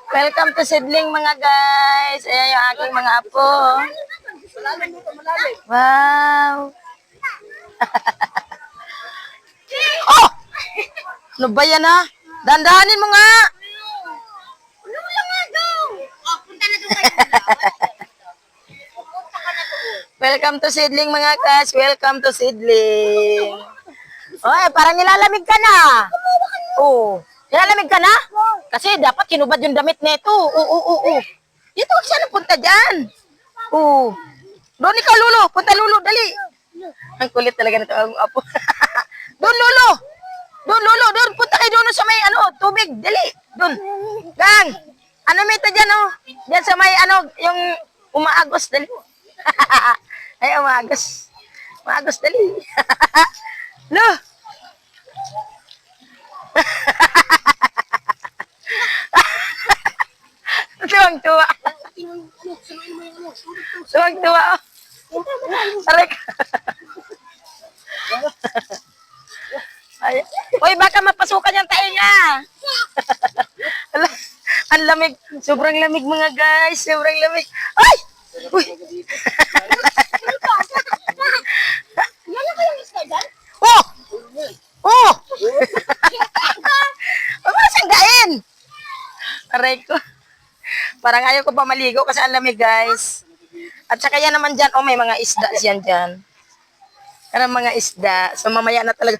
Welcome to Sidling mga guys. Ayan yung aking mga apo. Wow. Oh! Ano ba yan ha? Dandahanin mo nga. Welcome to Sidling mga guys. Welcome to Sidling. Oy, parang nilalamig ka na. Oo. Nilalamig ka na? Kasi dapat kinubad yung damit nito. Oo. Dito siya napunta dyan. Oo. Doon ikaw, Lolo. Punta, Lolo. Dali. Ang kulit talaga nito ang apo. Doon, Lolo. Doon. Punta kayo doon sa may tubig. Dali. Doon. Gang. Ano may ito dyan, oh? Dyan sa may, yung umaagos. Dali. Ay, umaagos. Umaagos, dali. Lo. Tuwang-tuwa. Tuwang-tuwa. Aray ka. Ay. Uy, baka mapasukan yung tainga. Ang lamig. Sobrang lamig mga guys. Sobrang lamig. Ay! Uy! Oh! Oh! Huwag mo sanggain! Aray ko. Parang ayaw ko pa maligo kasi ang lamig guys. At saka yan naman dyan, may mga isda siyan dyan. Karang mga isda. So mamaya na talaga.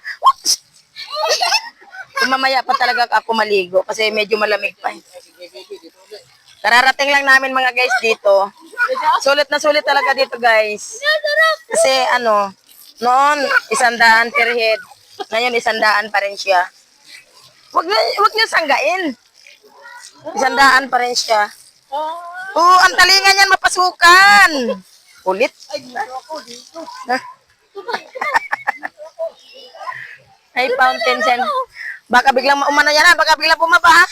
So mamaya pa talaga ako maligo kasi medyo malamig pa. Kararating lang namin mga guys dito. Sulit na sulit talaga dito guys. Kasi noon 100 per head. Ngayon 100 pa rin siya. Wag niyo sanggain. 100 pa rin siya. Oo, ang talingan niyan mapasukan. Ulit. Ay, fountain sen. Baka biglang umano yan ha. Baka biglang bumaba ha.